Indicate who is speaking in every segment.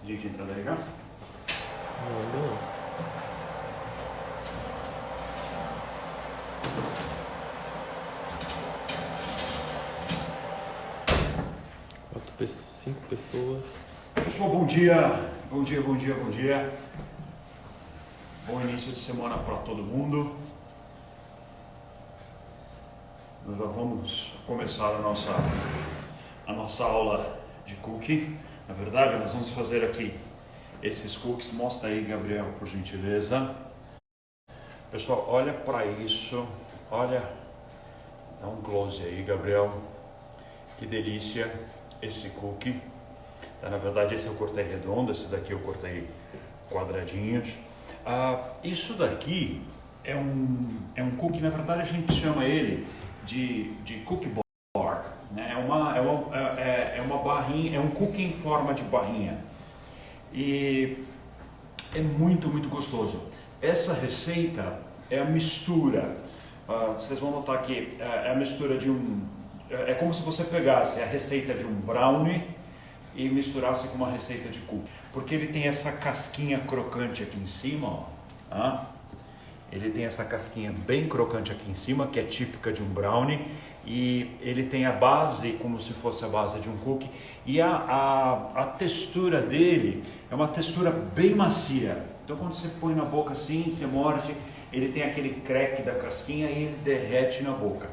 Speaker 1: Dirige a entrada aí já?
Speaker 2: Não. Cinco pessoas.
Speaker 1: Pessoal, bom dia. Bom dia. Bom início de semana para todo mundo. Nós já vamos começar a nossa aula de cookie. Na verdade, nós vamos fazer aqui esses cookies. Mostra aí, Gabriel, por gentileza. Pessoal, olha para isso. Olha, dá um close aí, Gabriel. Que delícia esse cookie. Na verdade, esse eu cortei redondo, esse daqui eu cortei quadradinhos. Isso daqui é um cookie, na verdade a gente chama ele de cookie bar, né? É uma barrinha, é um cookie em forma de barrinha e é muito gostoso. Essa receita é a mistura, vocês vão notar que é a mistura de é como se você pegasse a receita de um brownie e misturasse com uma receita de cookie, porque ele tem essa casquinha crocante aqui em cima, ó, tá? Ele tem essa casquinha bem crocante aqui em cima, que é típica de um brownie, e ele tem a base como se fosse a base de um cookie, e a textura dele é uma textura bem macia. Então quando você põe na boca assim, você morde, ele tem aquele crack da casquinha e ele derrete na boca.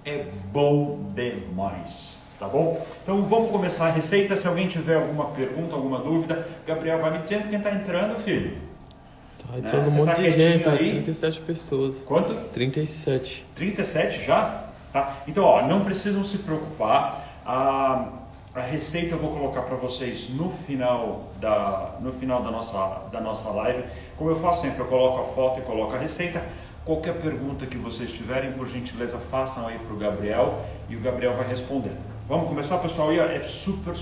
Speaker 1: É bom demais, tá bom? Então vamos começar a receita. Se alguém tiver alguma pergunta, alguma dúvida, Gabriel vai me dizendo quem está entrando, filho.
Speaker 2: Tá entrando um monte de gente,
Speaker 1: aí?
Speaker 2: 37 pessoas.
Speaker 1: Quanto?
Speaker 2: 37.
Speaker 1: 37 já? Tá. Então, ó, não precisam se preocupar. A receita eu vou colocar para vocês no final da nossa live. Como eu faço sempre, eu coloco a foto e coloco a receita. Qualquer pergunta que vocês tiverem, por gentileza, façam aí para o Gabriel e o Gabriel vai responder. Vamos começar, pessoal? E é super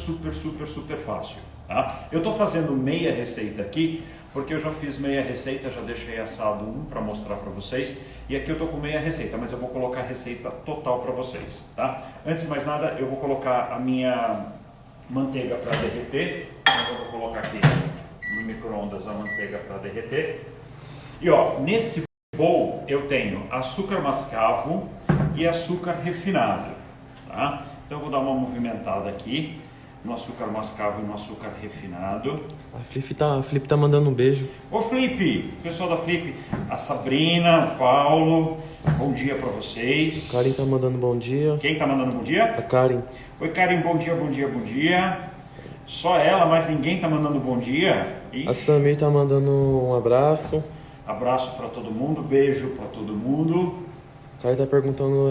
Speaker 1: fácil, tá? Eu estou fazendo meia receita aqui, porque eu já fiz meia receita, já deixei assado um para mostrar para vocês. E aqui eu estou com meia receita, mas eu vou colocar a receita total para vocês, tá? Antes de mais nada, eu vou colocar a minha manteiga para derreter. Então, eu vou colocar aqui no micro-ondas a manteiga para derreter. E ó, nesse bowl eu tenho açúcar mascavo e açúcar refinado, tá? Então eu vou dar uma movimentada aqui no açúcar mascavo e no açúcar refinado.
Speaker 2: A Flip tá mandando um beijo.
Speaker 1: Ô Flip, pessoal da Flip, a Sabrina, o Paulo, bom dia para vocês.
Speaker 2: A Karen tá mandando bom dia.
Speaker 1: Quem tá mandando bom dia?
Speaker 2: A Karen.
Speaker 1: Oi Karen, bom dia. Só ela, mas ninguém tá mandando bom dia. Ixi.
Speaker 2: A Samir tá mandando um abraço.
Speaker 1: Abraço para todo mundo, beijo para todo mundo.
Speaker 2: A Karen tá perguntando,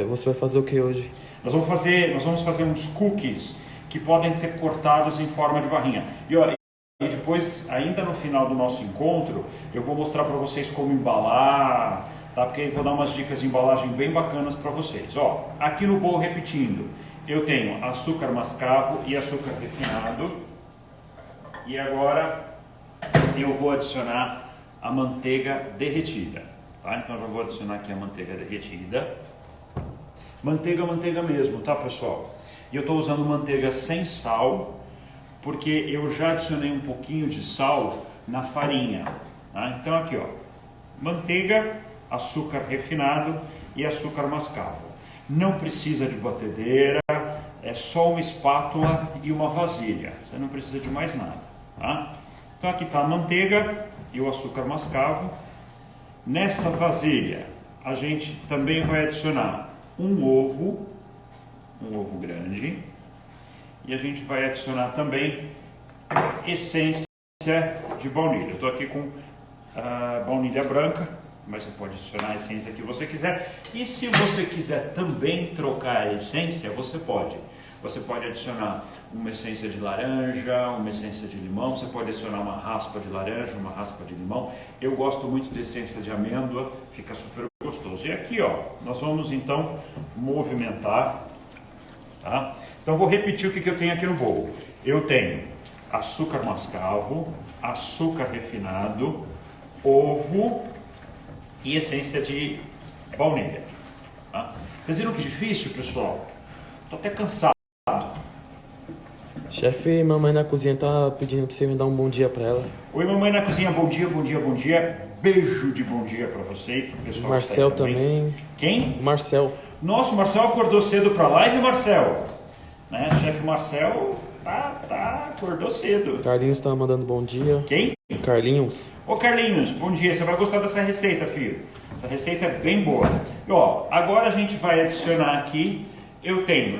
Speaker 2: você vai fazer o que hoje?
Speaker 1: Nós vamos fazer uns cookies que podem ser cortados em forma de barrinha. E olha, depois, ainda no final do nosso encontro, eu vou mostrar para vocês como embalar, tá? Porque eu vou dar umas dicas de embalagem bem bacanas para vocês. Ó, aqui no bowl, repetindo, eu tenho açúcar mascavo e açúcar refinado. E agora eu vou adicionar a manteiga derretida, tá? Então eu já vou adicionar aqui a manteiga derretida. Manteiga mesmo, tá, pessoal? E eu estou usando manteiga sem sal, porque eu já adicionei um pouquinho de sal na farinha, tá? Então aqui, ó, manteiga, açúcar refinado e açúcar mascavo. Não precisa de batedeira, é só uma espátula e uma vasilha. Você não precisa de mais nada, tá? Então aqui está a manteiga e o açúcar mascavo. Nessa vasilha a gente também vai adicionar um ovo grande, e a gente vai adicionar também essência de baunilha. Eu estou aqui com baunilha branca, mas você pode adicionar a essência que você quiser. E se você quiser também trocar a essência, você pode. Você pode adicionar uma essência de laranja, uma essência de limão, você pode adicionar uma raspa de laranja, uma raspa de limão. Eu gosto muito de essência de amêndoa, fica super gostoso. E aqui, ó, nós vamos então movimentar, tá? Então vou repetir o que eu tenho aqui no bowl. Eu tenho açúcar mascavo, açúcar refinado, ovo e essência de baunilha, tá? Vocês viram que difícil, pessoal? Estou até cansado.
Speaker 2: Chefe, mamãe na cozinha tá pedindo pra você me dar um bom dia pra ela.
Speaker 1: Oi, mamãe na cozinha, bom dia, bom dia, bom dia. Beijo de bom dia pra você e pro pessoal.
Speaker 2: O Marcel
Speaker 1: que tá aí
Speaker 2: também.
Speaker 1: Quem?
Speaker 2: O Marcel.
Speaker 1: Nossa, o Marcel acordou cedo pra live, Marcel. Né? Chefe Marcel acordou cedo.
Speaker 2: Carlinhos tá mandando bom dia.
Speaker 1: Quem?
Speaker 2: Carlinhos.
Speaker 1: Ô Carlinhos, bom dia. Você vai gostar dessa receita, filho. Essa receita é bem boa. E, ó, agora a gente vai adicionar aqui.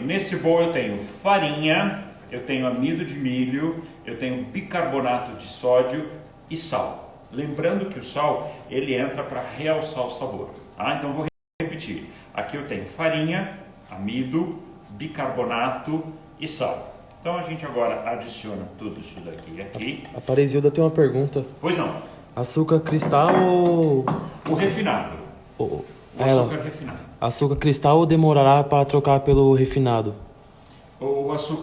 Speaker 1: Nesse bowl eu tenho farinha, eu tenho amido de milho, eu tenho bicarbonato de sódio e sal. Lembrando que o sal, ele entra para realçar o sabor. Tá? Então vou repetir. Aqui eu tenho farinha, amido, bicarbonato e sal. Então a gente agora adiciona tudo isso daqui aqui.
Speaker 2: A Paresilda tem uma pergunta.
Speaker 1: Pois não.
Speaker 2: Açúcar cristal ou...
Speaker 1: O refinado.
Speaker 2: ou...
Speaker 1: O açúcar refinado.
Speaker 2: Açúcar cristal ou demorará para trocar pelo refinado?
Speaker 1: O açúcar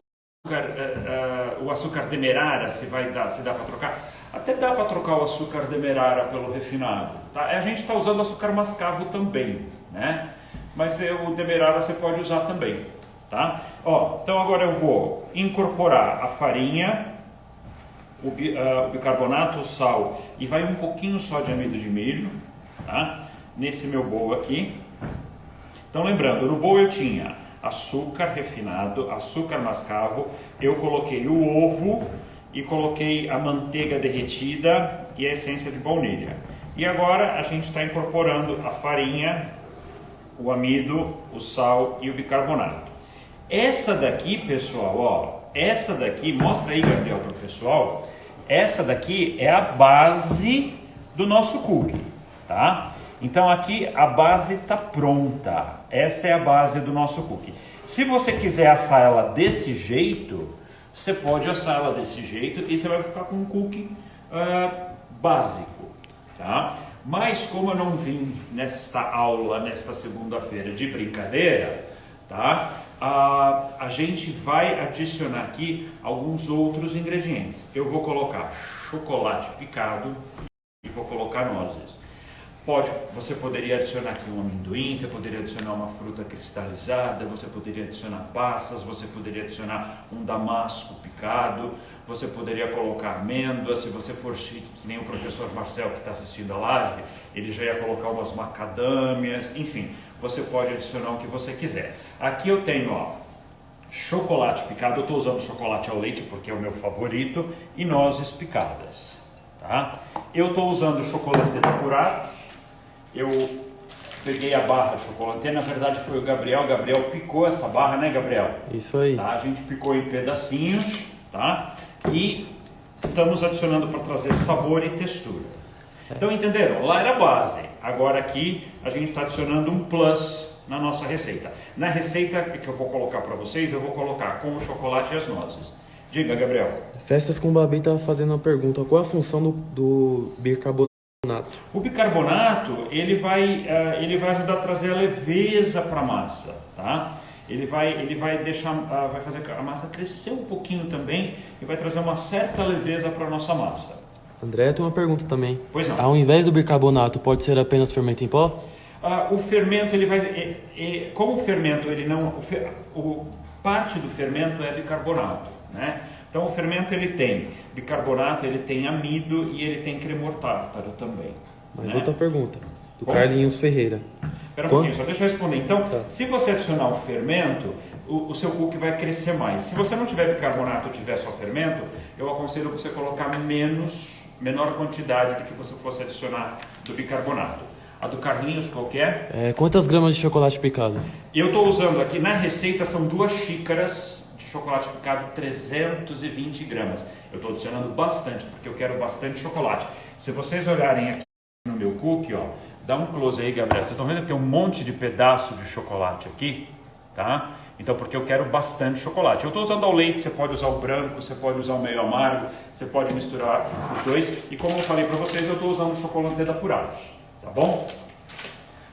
Speaker 1: demerara, se dá para trocar? Até dá para trocar o açúcar demerara pelo refinado. Tá? A gente está usando açúcar mascavo também, né? Mas o demerara você pode usar também, tá? Ó, então agora eu vou incorporar a farinha, o bicarbonato, o sal e vai um pouquinho só de amido de milho, tá? Nesse meu bowl aqui. Então lembrando, no bowl eu tinha açúcar refinado, açúcar mascavo, eu coloquei o ovo e coloquei a manteiga derretida e a essência de baunilha. E agora a gente está incorporando a farinha, o amido, o sal e o bicarbonato. Essa daqui, pessoal, ó, essa daqui, mostra aí, Gabriel, para o pessoal, essa daqui é a base do nosso cookie, tá? Então aqui a base está pronta, essa é a base do nosso cookie. Se você quiser assar ela desse jeito, você pode assar ela desse jeito e você vai ficar com um cookie básico, tá? Mas como eu não vim nesta aula, nesta segunda-feira de brincadeira, tá? A gente vai adicionar aqui alguns outros ingredientes. Eu vou colocar chocolate picado e vou colocar nozes. Você poderia adicionar aqui um amendoim, você poderia adicionar uma fruta cristalizada, você poderia adicionar passas, você poderia adicionar um damasco picado, você poderia colocar amêndoas, se você for chique, que nem o professor Marcel que está assistindo a live, ele já ia colocar umas macadâmias, enfim, você pode adicionar o que você quiser. Aqui eu tenho, ó, chocolate picado, eu estou usando chocolate ao leite porque é o meu favorito, e nozes picadas, tá? Eu estou usando chocolate apurados. Eu peguei a barra de chocolate, na verdade foi o Gabriel picou essa barra, né, Gabriel?
Speaker 2: Isso aí.
Speaker 1: Tá? A gente picou em pedacinhos, tá? E estamos adicionando para trazer sabor e textura. Então entenderam? Lá era a base, agora aqui a gente está adicionando um plus na nossa receita. Na receita que eu vou colocar para vocês, eu vou colocar com o chocolate e as nozes. Diga, Gabriel.
Speaker 2: Festas com Babi tá fazendo uma pergunta, qual é a função do bicarbonato?
Speaker 1: O bicarbonato, ele vai ajudar a trazer a leveza para a massa, tá? Ele vai deixar, vai fazer a massa crescer um pouquinho também e vai trazer uma certa leveza para a nossa massa.
Speaker 2: André tem uma pergunta também.
Speaker 1: Pois não.
Speaker 2: Ao invés do bicarbonato, pode ser apenas fermento em pó?
Speaker 1: O fermento, ele vai, como o fermento, ele não, parte do fermento é bicarbonato, né? Então o fermento ele tem bicarbonato, ele tem amido e ele tem cremor tártaro também.
Speaker 2: Mas
Speaker 1: né?
Speaker 2: outra pergunta, do
Speaker 1: Como?
Speaker 2: Carlinhos Ferreira.
Speaker 1: Espera um pouquinho, só deixa eu responder. Então,
Speaker 2: Tá.
Speaker 1: se você adicionar o fermento, o seu cookie vai crescer mais. Se você não tiver bicarbonato ou tiver só fermento, eu aconselho você colocar menor quantidade do que você fosse adicionar do bicarbonato. A do Carlinhos, qual que é?
Speaker 2: Quantas gramas de chocolate picado?
Speaker 1: Eu estou usando aqui na receita, são 2 xícaras de chocolate picado, 320 gramas. Eu estou adicionando bastante, porque eu quero bastante chocolate. Se vocês olharem aqui no meu cookie, ó, dá um close aí, Gabriel. Vocês estão vendo que tem um monte de pedaço de chocolate aqui, tá? Então, porque eu quero bastante chocolate. Eu estou usando ao leite, você pode usar o branco, você pode usar o meio amargo, você pode misturar os dois. E como eu falei para vocês, eu estou usando chocolate apurados, tá bom?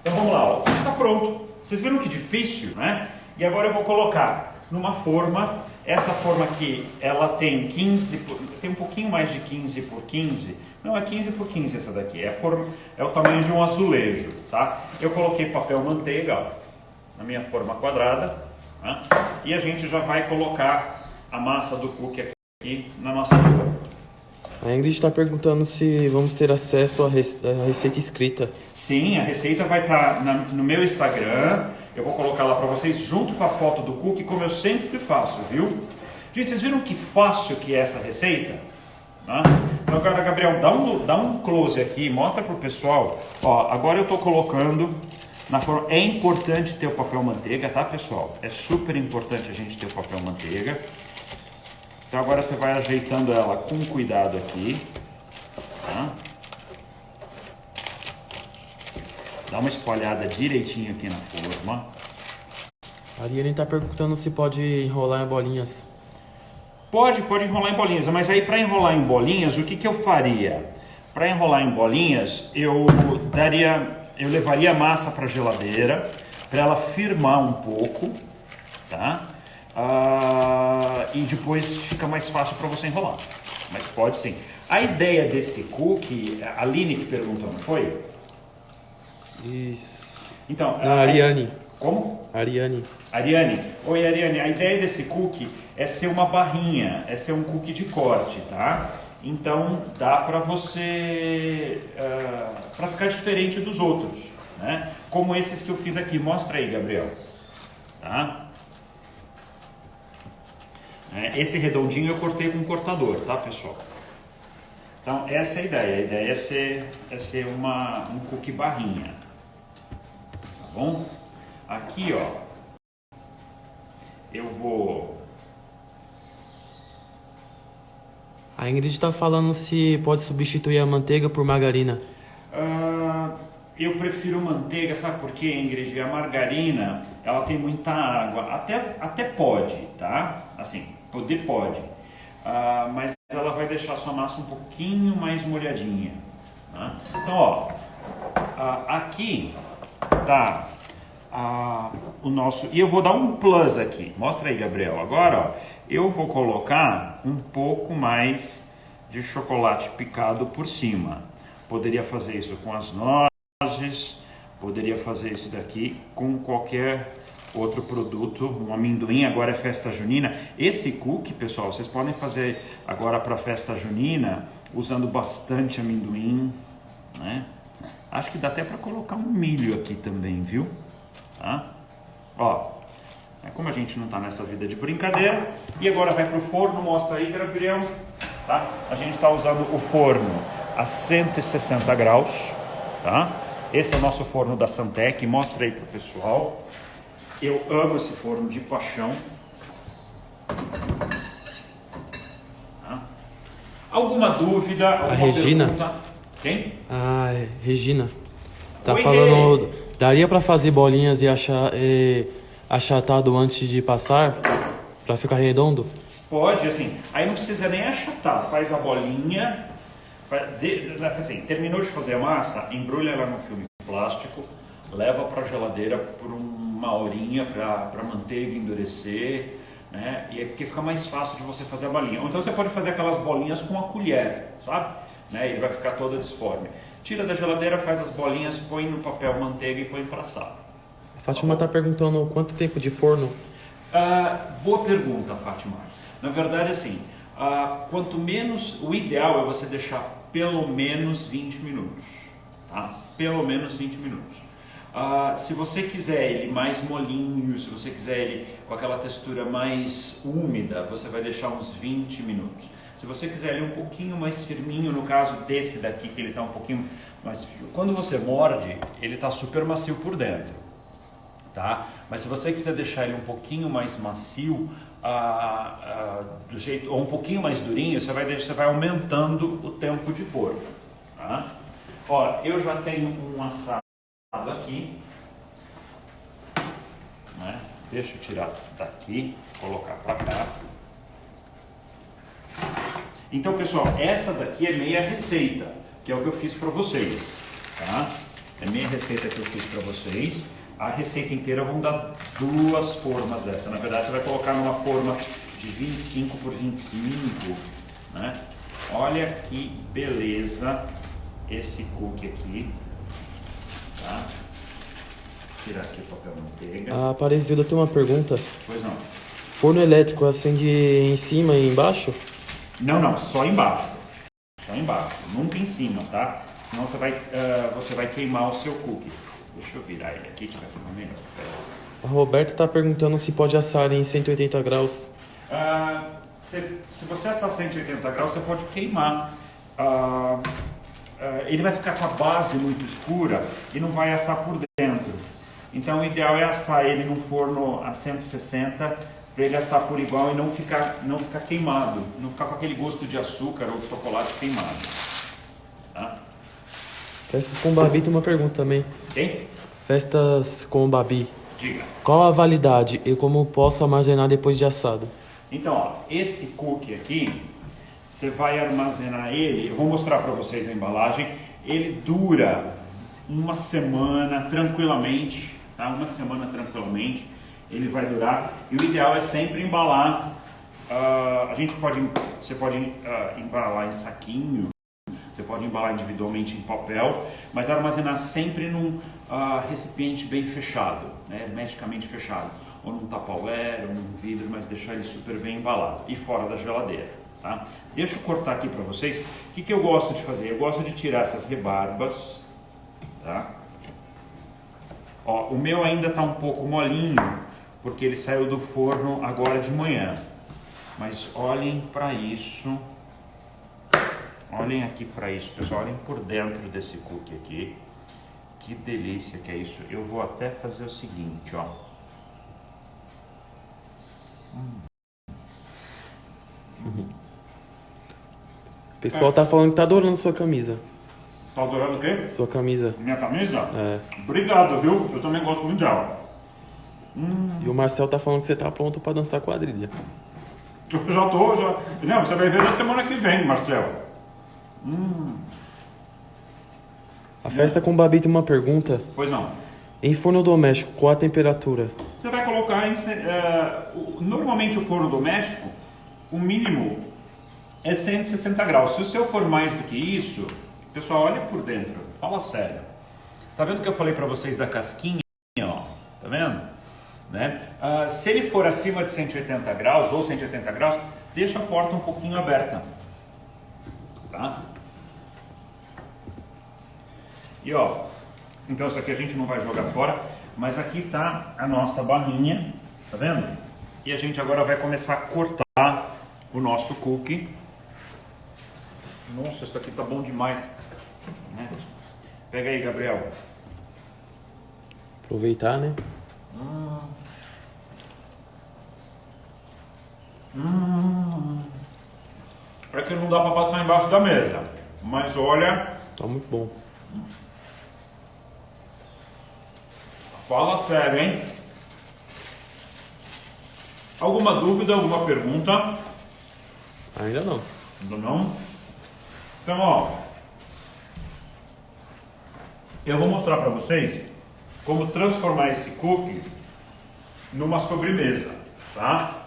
Speaker 1: Então vamos lá, ó. Está pronto. Vocês viram que difícil, né? E agora eu vou colocar numa forma. Essa forma aqui, ela tem tem um pouquinho mais de 15 por 15. Não, é 15 por 15 essa daqui. É o tamanho de um azulejo, tá? Eu coloquei papel manteiga, ó, na minha forma quadrada, tá? E a gente já vai colocar a massa do cookie aqui na nossa forma.
Speaker 2: A Ingrid está perguntando se vamos ter acesso à receita escrita.
Speaker 1: Sim, a receita vai estar no meu Instagram. Eu vou colocar lá para vocês junto com a foto do cookie, como eu sempre faço, viu? Gente, vocês viram que fácil que é essa receita? Tá? Então agora, Gabriel, dá um close aqui, mostra pro pessoal. Ó, agora eu tô colocando na forma. É importante ter o papel manteiga, tá, pessoal? É super importante a gente ter o papel manteiga. Então agora você vai ajeitando ela com cuidado aqui, tá? Dá uma espalhada direitinho aqui na forma.
Speaker 2: A Ariane está perguntando se pode enrolar em bolinhas.
Speaker 1: Pode enrolar em bolinhas, mas aí para enrolar em bolinhas, o que eu faria? Para enrolar em bolinhas, eu levaria a massa para a geladeira, para ela firmar um pouco, tá? E depois fica mais fácil para você enrolar, mas pode sim. A ideia desse cookie, a Aline que perguntou, não foi?
Speaker 2: Isso.
Speaker 1: Então,
Speaker 2: a Ariane.
Speaker 1: Como?
Speaker 2: Ariane.
Speaker 1: Oi, Ariane. A ideia desse cookie é ser uma barrinha, é ser um cookie de corte, tá? Então dá para você, para ficar diferente dos outros, né? Como esses que eu fiz aqui. Mostra aí, Gabriel. Tá? Esse redondinho eu cortei com um cortador, tá, pessoal? Então essa é a ideia. A ideia é ser um cookie barrinha, tá bom? Aqui, ó, eu vou...
Speaker 2: A Ingrid está falando se pode substituir a manteiga por margarina.
Speaker 1: Eu prefiro manteiga, sabe por quê, Ingrid? A margarina, ela tem muita água, até pode, tá? Assim, poder pode, mas ela vai deixar a sua massa um pouquinho mais molhadinha, tá? Então, ó, aqui tá o nosso... E eu vou dar um plus aqui, mostra aí, Gabriel. Agora, ó, eu vou colocar um pouco mais de chocolate picado por cima. Poderia fazer isso com as nozes, poderia fazer isso daqui com qualquer outro produto, um amendoim. Agora é festa junina. Esse cookie, pessoal, vocês podem fazer agora para festa junina usando bastante amendoim, né? Acho que dá até para colocar um milho aqui também, viu? Tá? Ó, como a gente não tá nessa vida de brincadeira, e agora vai pro forno. Mostra aí, Gabriel, tá? A gente está usando o forno a 160 graus, tá? Esse é o nosso forno da Santec. Mostra aí pro pessoal. Eu amo esse forno de paixão. Tá? Alguma dúvida? Alguma
Speaker 2: Regina.
Speaker 1: Pergunta? Quem?
Speaker 2: Regina. Tá
Speaker 1: Oi,
Speaker 2: falando, daria para fazer bolinhas e achatado antes de passar, para ficar redondo?
Speaker 1: Pode, assim, aí não precisa nem achatar, faz a bolinha, assim, terminou de fazer a massa, embrulha ela no filme plástico, leva para a geladeira por uma horinha para a manteiga endurecer, né? E é porque fica mais fácil de você fazer a bolinha. Ou então você pode fazer aquelas bolinhas com a colher, sabe? Né? E vai ficar toda disforme. Tira da geladeira, faz as bolinhas, põe no papel manteiga e põe para assar.
Speaker 2: A Fátima está perguntando quanto tempo de forno.
Speaker 1: Boa pergunta, Fátima. Na verdade, assim, quanto menos, o ideal é você deixar pelo menos 20 minutos, tá? Pelo menos 20 minutos. Se você quiser ele mais molinho, se você quiser ele com aquela textura mais úmida, você vai deixar uns 20 minutos. Se você quiser ele um pouquinho mais firminho, no caso desse daqui, que ele está um pouquinho mais... Quando você morde, ele está super macio por dentro, tá? Mas se você quiser deixar ele um pouquinho mais macio, do jeito, ou um pouquinho mais durinho, você vai aumentando o tempo de forno, tá? Ó, eu já tenho um assado aqui, né? Deixa eu tirar daqui, colocar para cá. Então, pessoal, essa daqui é meia receita, que é o que eu fiz para vocês, tá? É meia receita que eu fiz para vocês. A receita inteira vão dar 2 formas dessa. Na verdade, você vai colocar numa forma de 25 por 25, né? Olha que beleza esse cookie aqui, tá? Vou tirar aqui o papel manteiga.
Speaker 2: A Aparecida tem uma pergunta.
Speaker 1: Pois não.
Speaker 2: Forno elétrico acende em cima e embaixo?
Speaker 1: Não, só embaixo. Só embaixo, nunca em cima, tá? Senão você vai queimar o seu cookie. Deixa eu virar ele aqui que vai ficar melhor.
Speaker 2: A Roberta tá perguntando se pode assar em 180 graus.
Speaker 1: Se você assar 180 graus, você pode queimar. Ele vai ficar com a base muito escura e não vai assar por dentro. Então o ideal é assar ele num forno a 160 para ele assar por igual e não ficar queimado, não ficar com aquele gosto de açúcar ou chocolate queimado. Tá?
Speaker 2: Festas com Babi tem uma pergunta também.
Speaker 1: Tem?
Speaker 2: Festas com Babi.
Speaker 1: Diga.
Speaker 2: Qual a validade e como posso armazenar depois de assado?
Speaker 1: Então, ó, esse cookie aqui, você vai armazenar ele, eu vou mostrar para vocês a embalagem, ele dura uma semana tranquilamente, tá? Uma semana tranquilamente, ele vai durar, e o ideal é sempre embalar, você pode embalar em saquinho, você pode embalar individualmente em papel, mas armazenar sempre num recipiente bem fechado, né? Hermeticamente fechado, ou num tupperware, ou num vidro, mas deixar ele super bem embalado e fora da geladeira. Tá? Deixa eu cortar aqui para vocês. O que eu gosto de fazer? Eu gosto de tirar essas rebarbas. Tá? Ó, o meu ainda está um pouco molinho, porque ele saiu do forno agora de manhã. Mas olhem para isso. Olhem aqui para isso, pessoal. Olhem por dentro desse cookie aqui. Que delícia que é isso. Eu vou até fazer o seguinte, ó.
Speaker 2: O pessoal tá falando que tá adorando sua camisa.
Speaker 1: Tá adorando o quê?
Speaker 2: Sua camisa.
Speaker 1: Minha camisa?
Speaker 2: É.
Speaker 1: Obrigado, viu? Eu também gosto muito dela.
Speaker 2: E o Marcel tá falando que você tá pronto pra dançar quadrilha.
Speaker 1: Eu já tô. Não, você vai ver na semana que vem, Marcel.
Speaker 2: A festa com Babi tem uma pergunta.
Speaker 1: Pois não.
Speaker 2: Em forno doméstico, qual a temperatura?
Speaker 1: Você vai colocar em... normalmente o forno doméstico, o mínimo é 160 graus. Se o seu for mais do que isso, pessoal, olha por dentro. Fala sério. Tá vendo que eu falei pra vocês da casquinha, ó? Tá vendo? Né? Se ele for acima de 180 graus ou 180 graus, deixa a porta um pouquinho aberta. Tá? E ó, então isso aqui a gente não vai jogar fora, mas aqui tá a nossa barrinha, tá vendo? E a gente agora vai começar a cortar o nosso cookie. Nossa, isso aqui tá bom demais, né? Pega aí, Gabriel.
Speaker 2: Aproveitar, né?
Speaker 1: É que não dá para passar embaixo da mesa, mas olha...
Speaker 2: Tá muito bom.
Speaker 1: Fala sério, hein? Alguma dúvida, alguma pergunta?
Speaker 2: Ainda não.
Speaker 1: Ainda não? Então, ó, eu vou mostrar para vocês como transformar esse cookie numa sobremesa, tá?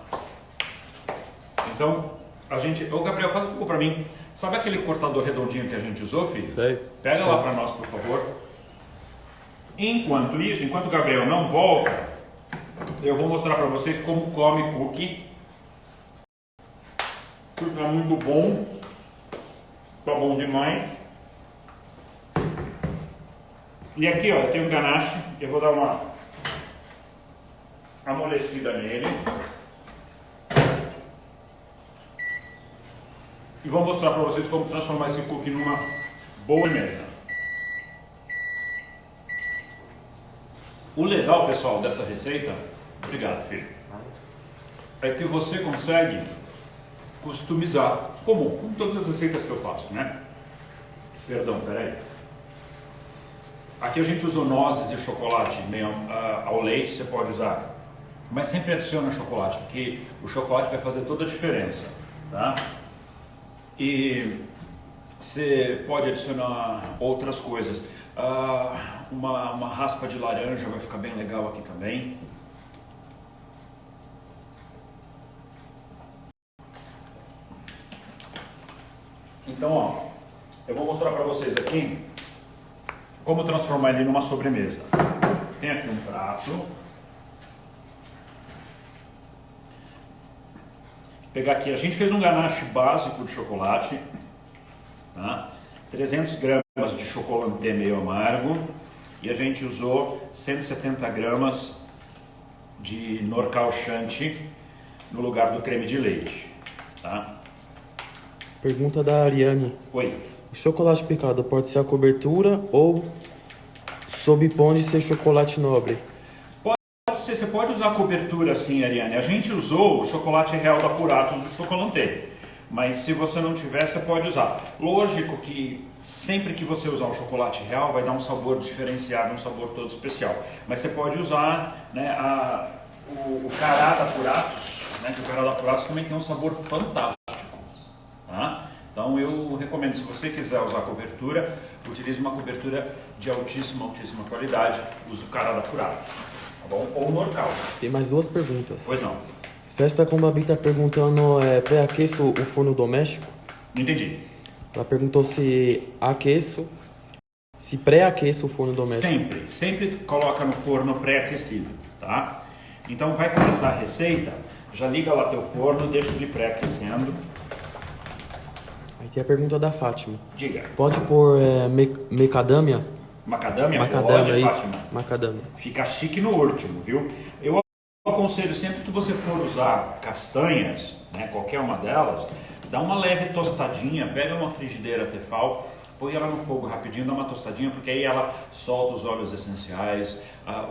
Speaker 1: Então, Ô, Gabriel, faz um pouco para mim. Sabe aquele cortador redondinho que a gente usou, filho?
Speaker 2: Sei.
Speaker 1: Pega lá para nós, por favor. Enquanto isso, enquanto o Gabriel não volta, eu vou mostrar para vocês como come cookie. Fica muito bom. Tá bom demais. E aqui, ó, eu tenho um ganache. Eu vou dar uma amolecida nele. E vou mostrar para vocês como transformar esse cookie numa boa mesa. O legal, pessoal, dessa receita, obrigado, filho, é que você consegue customizar, como todas as receitas que eu faço, né? Perdão, peraí. Aqui a gente usou nozes e chocolate meio ao leite, você pode usar, mas sempre adiciona chocolate, porque o chocolate vai fazer toda a diferença, tá? E você pode adicionar outras coisas. Uma raspa de laranja vai ficar bem legal aqui também. Então, ó, eu vou mostrar para vocês aqui como transformar ele numa sobremesa. Tem aqui um prato. pegar aqui, a gente fez um ganache básico de chocolate, tá? 300 gramas de chocolate meio amargo e a gente usou 170 gramas de Norcal Chante no lugar do creme de leite, tá?
Speaker 2: Pergunta da Ariane.
Speaker 1: Oi.
Speaker 2: O chocolate picado pode ser a cobertura ou pode ser chocolate nobre?
Speaker 1: Pode ser, você pode usar a cobertura sim, Ariane. A gente usou o chocolate real da Puratos do chocolate, mas se você não tiver, você pode usar. Lógico que sempre que você usar o chocolate real vai dar um sabor diferenciado, um sabor todo especial. Mas você pode usar, né, o cará da Puratos, né, que o cará da Puratos também tem um sabor fantástico. Tá? Então eu recomendo, se você quiser usar cobertura, utilize uma cobertura de altíssima qualidade. Use o cará da Puratos, tá bom? Ou Norcal.
Speaker 2: Tem mais 2 perguntas.
Speaker 1: Pois não.
Speaker 2: Festa com Babi tá perguntando, pré-aqueço o forno doméstico?
Speaker 1: Não entendi.
Speaker 2: Ela perguntou se pré-aqueço o forno doméstico.
Speaker 1: Sempre coloca no forno pré-aquecido, tá? Então vai começar a receita, já liga lá teu forno, deixa ele pré-aquecendo.
Speaker 2: Aí tem a pergunta da Fátima.
Speaker 1: Diga.
Speaker 2: Pode pôr macadâmia?
Speaker 1: Macadâmia?
Speaker 2: Macadâmia,
Speaker 1: pode,
Speaker 2: isso.
Speaker 1: Fátima.
Speaker 2: Macadâmia.
Speaker 1: Fica chique no último, viu? Eu aconselho sempre que você for usar castanhas, né, qualquer uma delas, dá uma leve tostadinha, pega uma frigideira Tefal, põe ela no fogo rapidinho, dá uma tostadinha, porque aí ela solta os óleos essenciais,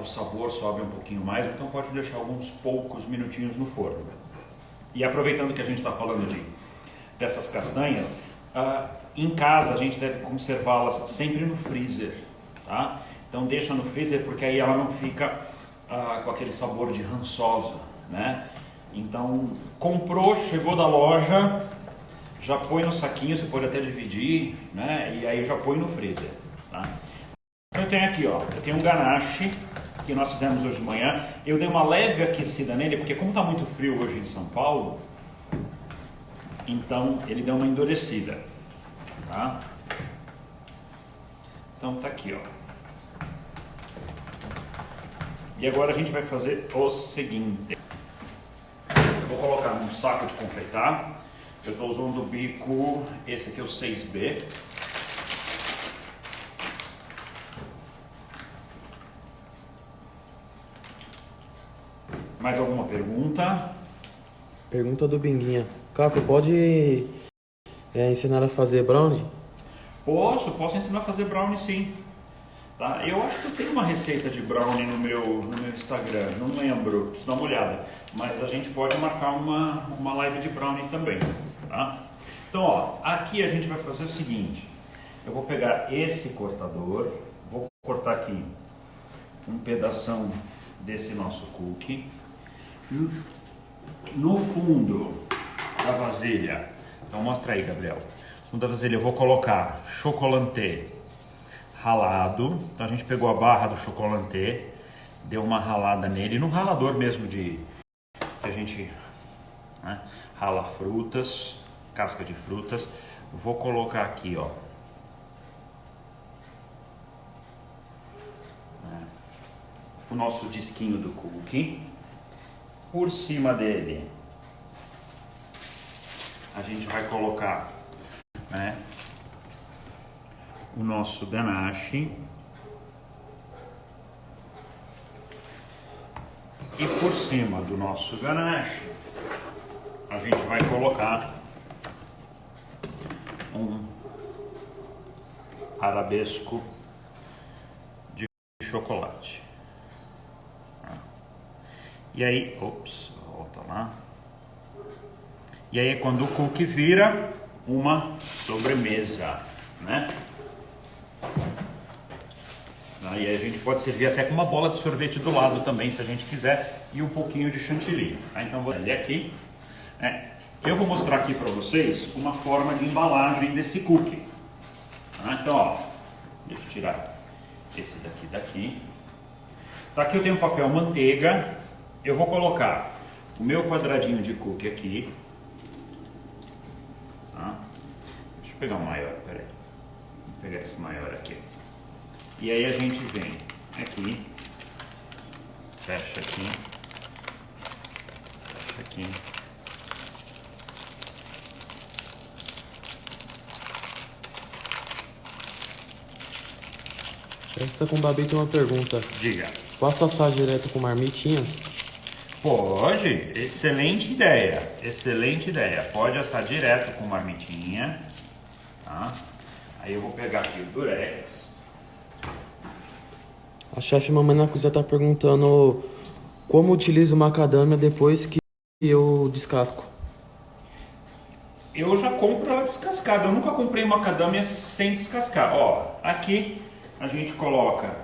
Speaker 1: o sabor sobe um pouquinho mais, então pode deixar alguns poucos minutinhos no forno. E aproveitando que a gente está falando dessas castanhas, em casa a gente deve conservá-las sempre no freezer, tá? Então deixa no freezer porque aí ela não fica com aquele sabor de rançosa, né? Então comprou, chegou da loja, já põe no saquinho, você pode até dividir, né? E aí já põe no freezer, tá? Eu tenho aqui, ó, eu tenho um ganache que nós fizemos hoje de manhã. Eu dei uma leve aquecida nele porque como está muito frio hoje em São Paulo, então ele deu uma endurecida, tá? Então tá aqui, ó. E agora a gente vai fazer o seguinte. Eu vou colocar num saco de confeitar. Eu estou usando o bico, esse aqui é o 6B. Mais alguma pergunta?
Speaker 2: Pergunta do Binguinha. Caco, pode ensinar a fazer brownie?
Speaker 1: Posso ensinar a fazer brownie sim. Tá? Eu acho que eu tenho uma receita de brownie no meu Instagram, não lembro, preciso dar uma olhada. Mas a gente pode marcar uma live de brownie também. Tá? Então, ó, aqui a gente vai fazer o seguinte. Eu vou pegar esse cortador, vou cortar aqui um pedação desse nosso cookie. No fundo da vasilha, então mostra aí, Gabriel. No fundo da vasilha eu vou colocar chocolate ralado. Então a gente pegou a barra do chocolate, deu uma ralada nele, no ralador mesmo que a gente, né, rala frutas, casca de frutas. Vou colocar aqui, ó, o nosso disquinho do cookie. Por cima dele a gente vai colocar, né, o nosso ganache. E por cima do nosso ganache a gente vai colocar um arabesco de chocolate. E aí, volta lá. E aí é quando o cookie vira uma sobremesa, né? Aí a gente pode servir até com uma bola de sorvete do lado também, se a gente quiser, e um pouquinho de chantilly. Então vou ali aqui. Eu vou mostrar aqui para vocês uma forma de embalagem desse cookie. Então, ó, deixa eu tirar esse daqui. Tá, aqui eu tenho papel manteiga. Eu vou colocar o meu quadradinho de cookie aqui. Tá? Deixa eu pegar um maior, peraí. Vou pegar esse maior aqui. E aí a gente vem aqui, fecha aqui,
Speaker 2: Essa com o Babi tem uma pergunta.
Speaker 1: Diga.
Speaker 2: Posso assar direto com marmitinhas?
Speaker 1: Pode, excelente ideia, excelente ideia. Pode assar direto com marmitinha, tá? Aí eu vou pegar aqui o Durex.
Speaker 2: A chefe Mamãe na Cozinha tá perguntando como utilizo macadâmia depois que eu descasco.
Speaker 1: Eu já compro ela descascada, eu nunca comprei macadâmia sem descascar. Ó, aqui a gente coloca,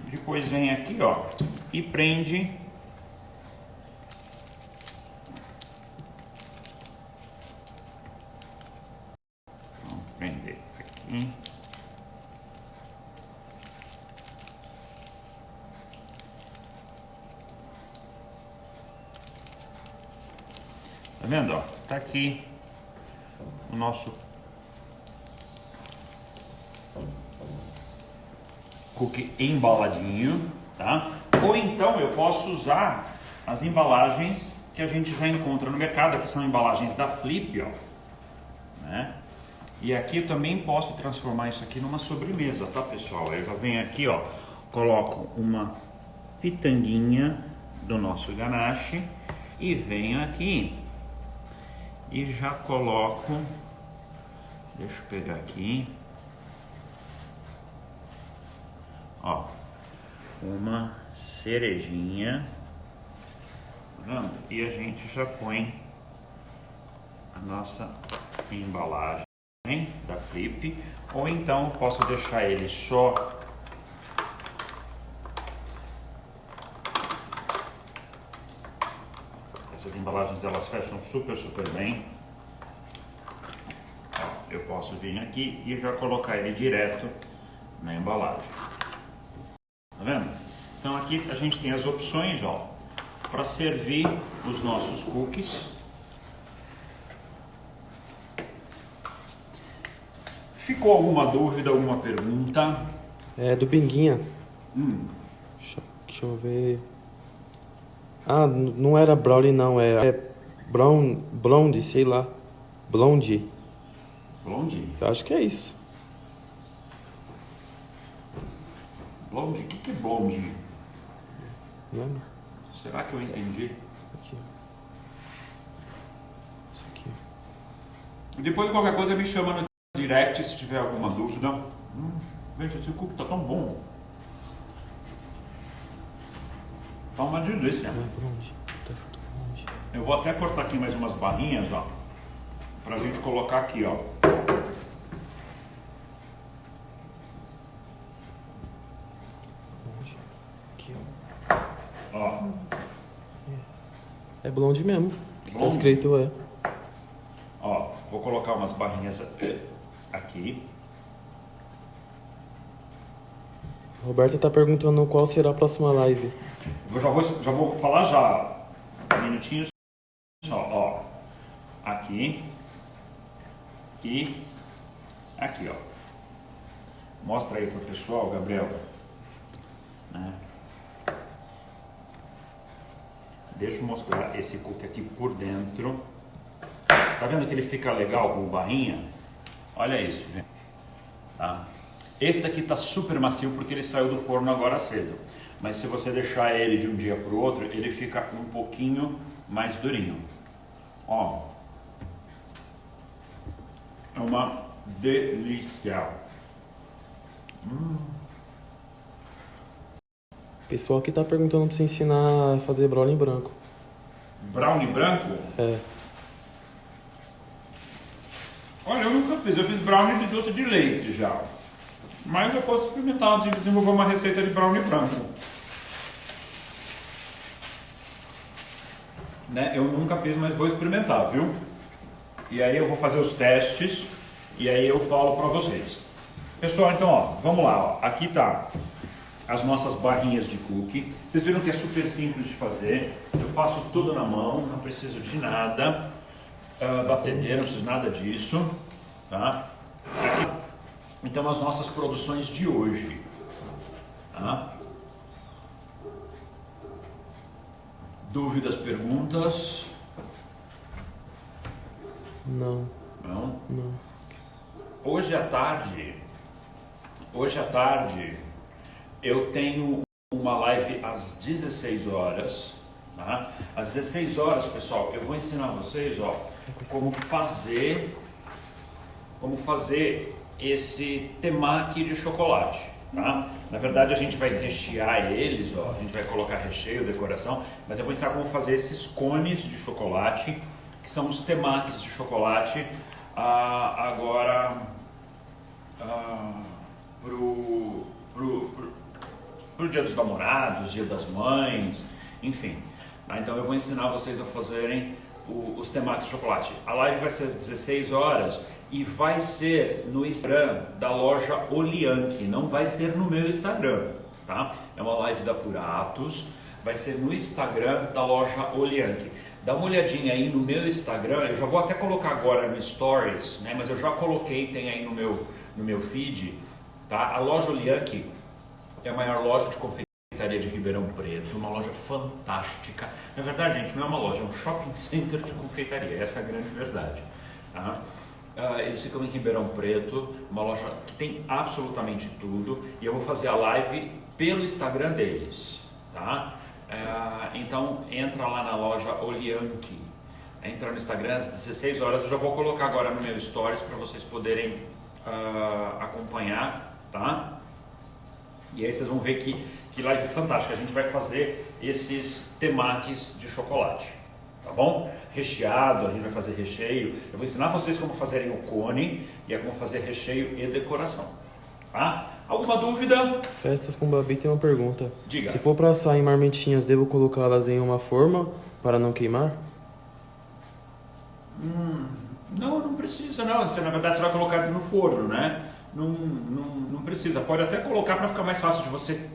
Speaker 1: depois vem aqui, ó, e prende. Vamos prender aqui. Tá vendo, ó? Tá aqui o nosso cookie embaladinho, tá? Ou então eu posso usar as embalagens que a gente já encontra no mercado, que são embalagens da Flip, ó, né? E aqui eu também posso transformar isso aqui numa sobremesa, tá, pessoal? Eu já venho aqui, ó, coloco uma pitanguinha do nosso ganache e venho aqui e já coloco, deixa eu pegar aqui, ó, uma cerejinha, tá vendo? E a gente já põe a nossa embalagem da Flip, ou então eu posso deixar ele só essas embalagens, elas fecham super bem. Ó, eu posso vir aqui e já colocar ele direto na embalagem. Tá vendo? Então aqui a gente tem as opções, ó, para servir os nossos cookies. Ficou alguma dúvida, alguma pergunta?
Speaker 2: É do Binguinha. Deixa eu ver. Ah, não era brownie não, é blonde, sei lá. Blonde.
Speaker 1: Blonde?
Speaker 2: Eu acho que é isso.
Speaker 1: Blonde? O que é blonde?
Speaker 2: Não é?
Speaker 1: Será que eu entendi?
Speaker 2: Aqui. Isso aqui.
Speaker 1: Depois de qualquer coisa me chama no direct se tiver alguma dúvida. Veja, esse cookie tá tão bom. Tá uma delícia.
Speaker 2: Não é blonde. Tá escrito blonde.
Speaker 1: Eu vou até cortar aqui mais umas barrinhas, ó, pra gente colocar aqui, ó.
Speaker 2: Blonde. Aqui, ó.
Speaker 1: Ó.
Speaker 2: É blonde mesmo. Tá
Speaker 1: Blonde?
Speaker 2: escrito, é.
Speaker 1: Ó, vou colocar umas barrinhas aqui.
Speaker 2: Roberta tá perguntando qual será a próxima live.
Speaker 1: Eu já vou falar já. Um minutinho só, ó. Aqui. E aqui, ó. Mostra aí pro pessoal, Gabriel. Né? Deixa eu mostrar esse cookie aqui por dentro. Tá vendo que ele fica legal com barrinha? Olha isso, gente. Tá? Esse daqui tá super macio porque ele saiu do forno agora cedo. Mas se você deixar ele de um dia para o outro, ele fica um pouquinho mais durinho. Ó. É uma delícia.
Speaker 2: O pessoal aqui tá perguntando pra você ensinar a fazer brownie branco.
Speaker 1: Brownie branco?
Speaker 2: É.
Speaker 1: Olha, eu nunca fiz. Eu fiz brownie de doce de leite já. Mas eu posso experimentar de desenvolver uma receita de brownie branco. Né? Eu nunca fiz, mas vou experimentar, viu? E aí eu vou fazer os testes e aí eu falo pra vocês. Pessoal, então, ó, vamos lá. Ó. Aqui tá as nossas barrinhas de cookie. Vocês viram que é super simples de fazer. Eu faço tudo na mão, não preciso de nada. Batedeira, não preciso de nada disso. Tá? Aqui, então, as nossas produções de hoje. Tá? Dúvidas, perguntas?
Speaker 2: Não.
Speaker 1: Não?
Speaker 2: Não.
Speaker 1: Hoje à tarde hoje à tarde eu tenho uma live às 16 horas. Tá? Às 16 horas, pessoal, eu vou ensinar vocês, ó, como fazer esse temaki de chocolate. Tá? Na verdade, a gente vai rechear eles, ó, a gente vai colocar recheio, decoração, mas eu vou ensinar como fazer esses cones de chocolate, que são os temakis de chocolate, agora pro Dia dos Namorados, Dia das Mães, enfim. Tá? Então eu vou ensinar vocês a fazerem os temakis de chocolate. A live vai ser às 16 horas e vai ser no Instagram da loja Olianki, não vai ser no meu Instagram, tá? É uma live da Puratos, vai ser no Instagram da loja Olianki. Dá uma olhadinha aí no meu Instagram, eu já vou até colocar agora no Stories, né? Mas eu já coloquei, tem aí no meu feed, tá? A loja Olianki é a maior loja de confeitaria de Ribeirão Preto, uma loja fantástica. Na verdade, gente, não é uma loja, é um shopping center de confeitaria, essa é a grande verdade, tá? Eles ficam em Ribeirão Preto, uma loja que tem absolutamente tudo, e eu vou fazer a live pelo Instagram deles, tá? Então entra lá na loja Olianki, entra no Instagram às 16 horas, eu já vou colocar agora no meu Stories para vocês poderem acompanhar, tá? E aí vocês vão ver que live fantástica, a gente vai fazer esses temakis de chocolate, tá bom? Recheado, a gente vai fazer recheio, eu vou ensinar vocês como fazerem o cone e como fazer recheio e decoração, tá? Alguma dúvida?
Speaker 2: Festas com Babi tem uma pergunta.
Speaker 1: Diga.
Speaker 2: Se for para assar em marmitinhas, devo colocá-las em uma forma para não queimar?
Speaker 1: Não precisa não, na verdade você vai colocar no forno, né? Não precisa, pode até colocar para ficar mais fácil de você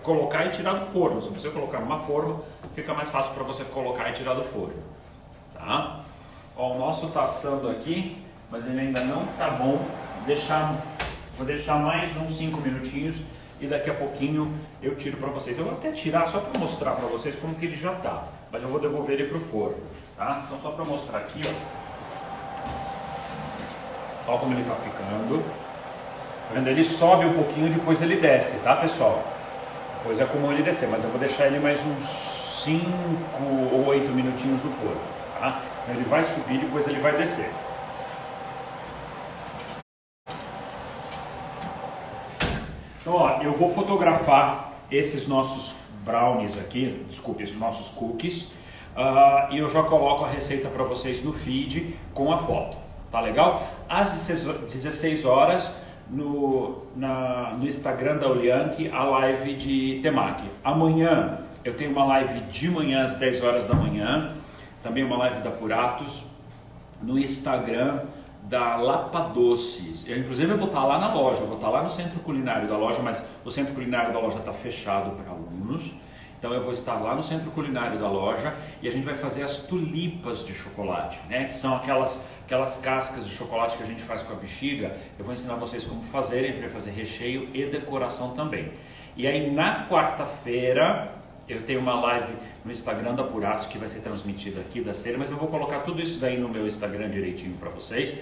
Speaker 1: colocar e tirar do forno. Se você colocar numa forma, fica mais fácil para você colocar e tirar do forno, tá? Ó, o nosso tá assando aqui, mas ele ainda não tá bom. Vou deixar mais uns 5 minutinhos e daqui a pouquinho eu tiro para vocês. Eu vou até tirar só para mostrar para vocês como que ele já tá, mas eu vou devolver ele pro forno, tá? Então só para mostrar aqui, ó como ele tá ficando. Tá vendo? Ele sobe um pouquinho, depois ele desce, tá, pessoal? Depois é comum ele descer, mas eu vou deixar ele mais uns 5 ou 8 minutinhos no forno, tá? Então ele vai subir, depois ele vai descer. Então, ó, eu vou fotografar esses nossos brownies aqui, desculpe, esses nossos cookies, e eu já coloco a receita para vocês no feed com a foto, tá legal? Às 16 horas no Instagram da Olianki, a live de temaki. Amanhã eu tenho uma live de manhã às 10 horas da manhã, também uma live da Puratos, no Instagram da Lapa Doces. Inclusive eu vou estar lá na loja, eu vou estar lá no centro culinário da loja, mas o centro culinário da loja está fechado para alunos. Então eu vou estar lá no centro culinário da loja e a gente vai fazer as tulipas de chocolate, né? Que são aquelas cascas de chocolate que a gente faz com a bexiga. Eu vou ensinar vocês como fazerem, a gente vai fazer recheio e decoração também. E aí na quarta-feira eu tenho uma live no Instagram da Puratos que vai ser transmitida aqui da Cera, mas eu vou colocar tudo isso daí no meu Instagram direitinho para vocês.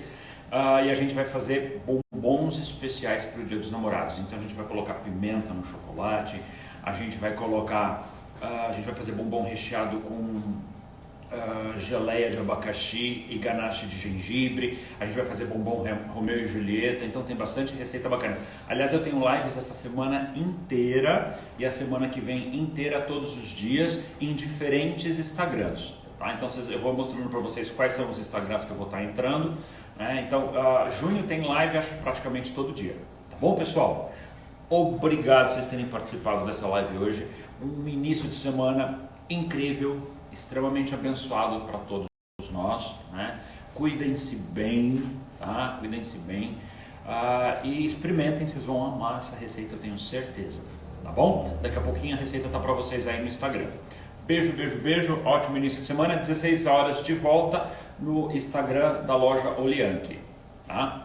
Speaker 1: E a gente vai fazer bombons especiais para o Dia dos Namorados. Então a gente vai colocar pimenta no chocolate, a gente vai fazer bombom recheado com geleia de abacaxi e ganache de gengibre. A gente vai fazer bombom Romeu e Julieta, então tem bastante receita bacana. Aliás, eu tenho lives essa semana inteira e a semana que vem inteira, todos os dias, em diferentes Instagrams. Tá? Então eu vou mostrando para vocês quais são os Instagrams que eu vou estar entrando. Né? Então, junho tem live, acho que praticamente todo dia. Tá bom, pessoal? Obrigado por vocês terem participado dessa live hoje. Um início de semana incrível, extremamente abençoado para todos nós, né? Cuidem-se bem, tá? Cuidem-se bem e experimentem, vocês vão amar essa receita, eu tenho certeza, tá bom? Daqui a pouquinho a receita tá para vocês aí no Instagram. Beijo, beijo, beijo, ótimo início de semana, 16 horas de volta no Instagram da loja Olianki, tá?